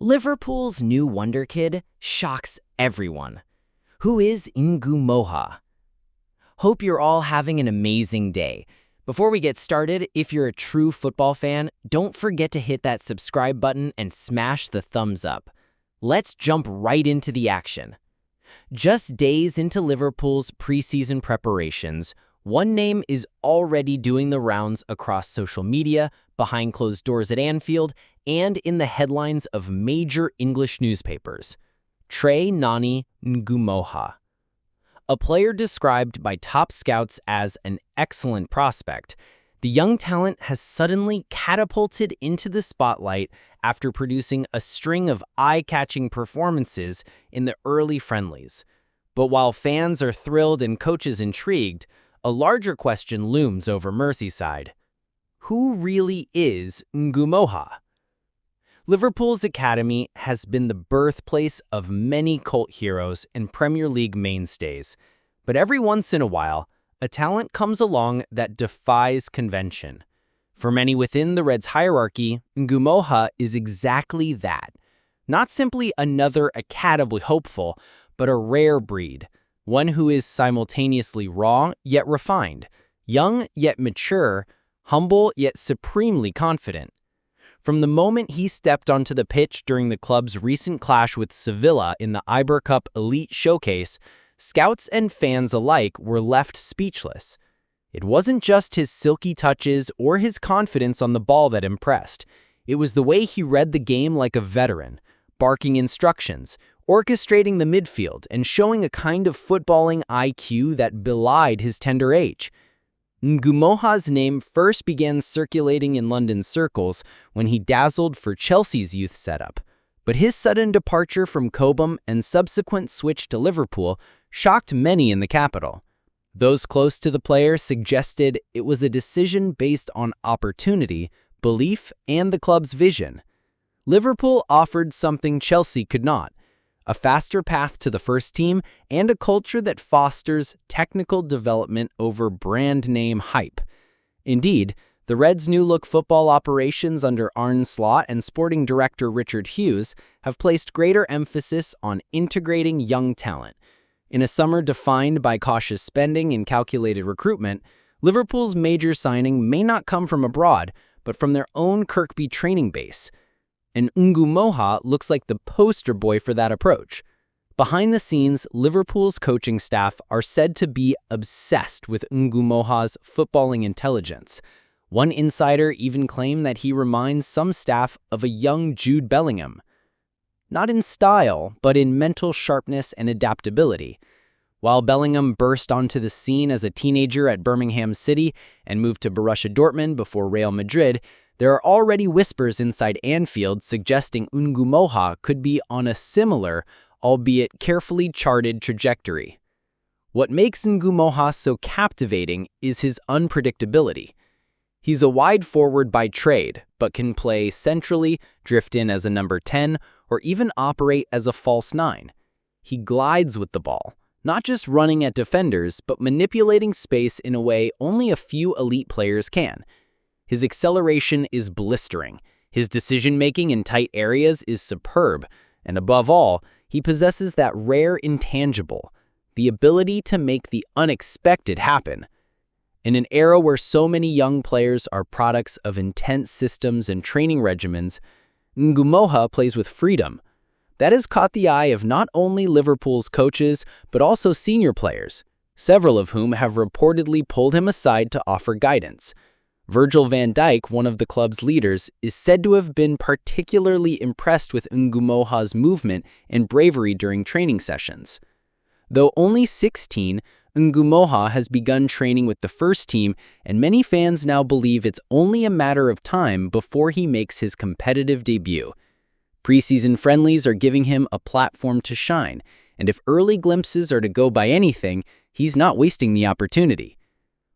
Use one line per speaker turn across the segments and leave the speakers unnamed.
Liverpool's new Wonderkid shocks everyone. Who is Ngumoha? Hope you're all having an amazing day. Before we get started, if you're a true football fan, don't forget to hit that subscribe button and smash the thumbs up. Let's jump right into the action. Just days into Liverpool's preseason preparations, one name is already doing the rounds across social media, behind closed doors at Anfield, and in the headlines of major English newspapers. Trey Nyoni Ngumoha. A player described by top scouts as an excellent prospect, the young talent has suddenly catapulted into the spotlight after producing a string of eye-catching performances in the early friendlies. But while fans are thrilled and coaches intrigued, a larger question looms over Merseyside. Who really is Ngumoha? Liverpool's academy has been the birthplace of many cult heroes and Premier League mainstays, but every once in a while, a talent comes along that defies convention. For many within the Reds hierarchy, Ngumoha is exactly that. Not simply another academy hopeful, but a rare breed, one who is simultaneously raw yet refined, young yet mature, humble yet supremely confident. From the moment he stepped onto the pitch during the club's recent clash with Sevilla in the Iber Cup Elite Showcase, scouts and fans alike were left speechless. It wasn't just his silky touches or his confidence on the ball that impressed. It was the way he read the game like a veteran, barking instructions, orchestrating the midfield, and showing a kind of footballing IQ that belied his tender age. Ngumoha's name first began circulating in London circles when he dazzled for Chelsea's youth setup, but his sudden departure from Cobham and subsequent switch to Liverpool shocked many in the capital. Those close to the player suggested it was a decision based on opportunity, belief, and the club's vision. Liverpool offered something Chelsea could not: a faster path to the first team, and a culture that fosters technical development over brand name hype. Indeed, the Reds' new-look football operations under Arne Slot and sporting director Richard Hughes have placed greater emphasis on integrating young talent. In a summer defined by cautious spending and calculated recruitment, Liverpool's major signing may not come from abroad, but from their own Kirkby training base. And Ngumoha looks like the poster boy for that approach. Behind the scenes, Liverpool's coaching staff are said to be obsessed with Ngumoha's footballing intelligence. One insider even claimed that he reminds some staff of a young Jude Bellingham. Not in style, but in mental sharpness and adaptability. While Bellingham burst onto the scene as a teenager at Birmingham City and moved to Borussia Dortmund before Real Madrid, there are already whispers inside Anfield suggesting Ngumoha could be on a similar, albeit carefully charted trajectory. What makes Ngumoha so captivating is his unpredictability. He's a wide forward by trade, but can play centrally, drift in as a number 10, or even operate as a false 9. He glides with the ball, not just running at defenders, but manipulating space in a way only a few elite players can. His acceleration is blistering, his decision-making in tight areas is superb, and above all, he possesses that rare intangible, the ability to make the unexpected happen. In an era where so many young players are products of intense systems and training regimens, Ngumoha plays with freedom. That has caught the eye of not only Liverpool's coaches, but also senior players, several of whom have reportedly pulled him aside to offer guidance. Virgil van Dijk, one of the club's leaders, is said to have been particularly impressed with Ngumoha's movement and bravery during training sessions. Though only 16, Ngumoha has begun training with the first team, and many fans now believe it's only a matter of time before he makes his competitive debut. Preseason friendlies are giving him a platform to shine, and if early glimpses are to go by anything, he's not wasting the opportunity.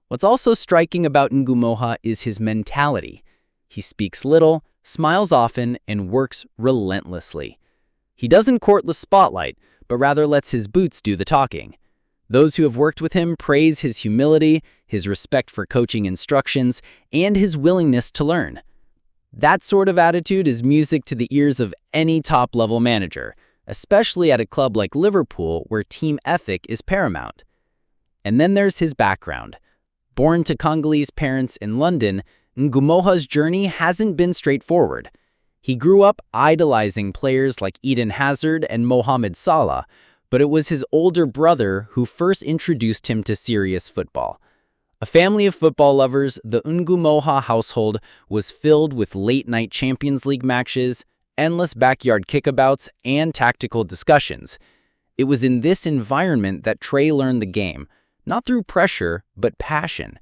What's also striking about Ngumoha is his mentality. He speaks little, smiles often, and works relentlessly. He doesn't court the spotlight, but rather lets his boots do the talking. Those who have worked with him praise his humility, his respect for coaching instructions, and his willingness to learn. That sort of attitude is music to the ears of any top-level manager, especially at a club like Liverpool where team ethic is paramount. And then there's his background. Born to Congolese parents in London, Ngumoha's journey hasn't been straightforward. He grew up idolizing players like Eden Hazard and Mohamed Salah, but it was his older brother who first introduced him to serious football. A family of football lovers, the Ngumoha household was filled with late-night Champions League matches, endless backyard kickabouts, and tactical discussions. It was in this environment that Trey learned the game, not through pressure, but passion.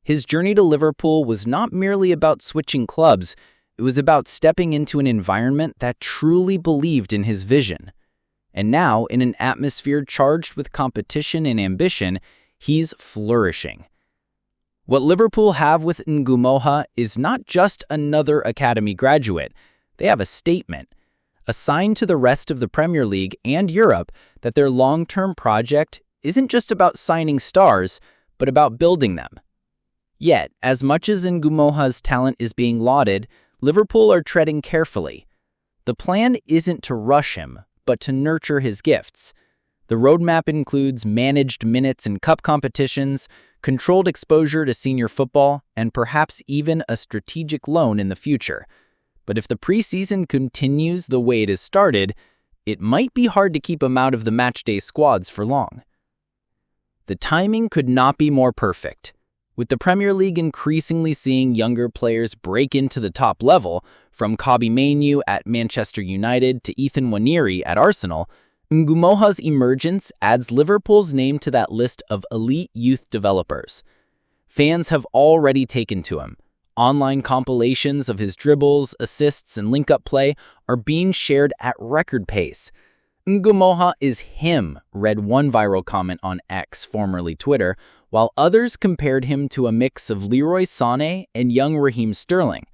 His journey to Liverpool was not merely about switching clubs, it was about stepping into an environment that truly believed in his vision. And now, in an atmosphere charged with competition and ambition, he's flourishing. What Liverpool have with Ngumoha is not just another academy graduate. They have a statement, a sign to the rest of the Premier League and Europe that their long-term project isn't just about signing stars, but about building them. Yet, as much as Ngumoha's talent is being lauded, Liverpool are treading carefully. The plan isn't to rush him, but to nurture his gifts. The roadmap includes managed minutes in cup competitions, controlled exposure to senior football, and perhaps even a strategic loan in the future. But if the preseason continues the way it has started, it might be hard to keep him out of the matchday squads for long. The timing could not be more perfect. With the Premier League increasingly seeing younger players break into the top level, from Kobbie Mainoo at Manchester United to Ethan Nwaneri at Arsenal, Ngumoha's emergence adds Liverpool's name to that list of elite youth developers. Fans have already taken to him. Online compilations of his dribbles, assists, and link-up play are being shared at record pace. Ngumoha is him, read one viral comment on X, formerly Twitter, while others compared him to a mix of Leroy Sané and young Raheem Sterling.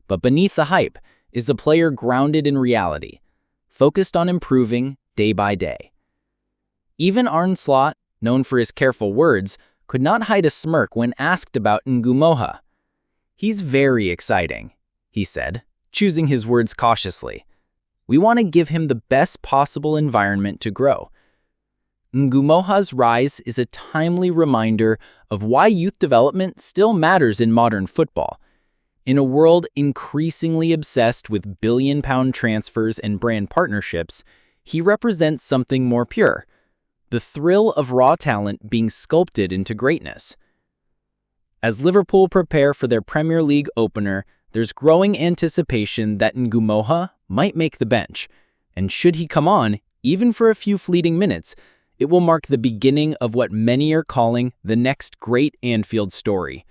But beneath the hype is a player grounded in reality, focused on improving day by day. Even Arne Slot, known for his careful words, could not hide a smirk when asked about Ngumoha. "He's very exciting," he said, choosing his words cautiously. "We want to give him the best possible environment to grow." Ngumoha's rise is a timely reminder of why youth development still matters in modern football. In a world increasingly obsessed with billion-pound transfers and brand partnerships, he represents something more pure, the thrill of raw talent being sculpted into greatness. As Liverpool prepare for their Premier League opener, there's growing anticipation that Ngumoha might make the bench, and should he come on, even for a few fleeting minutes, it will mark the beginning of what many are calling the next great Anfield story.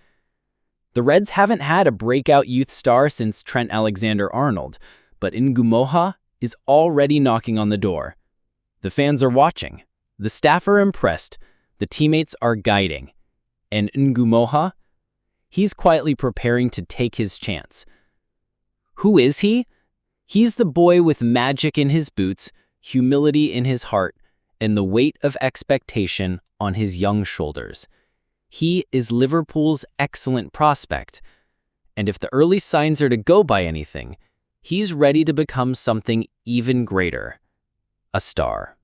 The Reds haven't had a breakout youth star since Trent Alexander-Arnold, but Ngumoha is already knocking on the door. The fans are watching, the staff are impressed, the teammates are guiding. And Ngumoha? He's quietly preparing to take his chance. Who is he? He's the boy with magic in his boots, humility in his heart, and the weight of expectation on his young shoulders. He is Liverpool's excellent prospect. And if the early signs are to go by anything, he's ready to become something even greater, a star.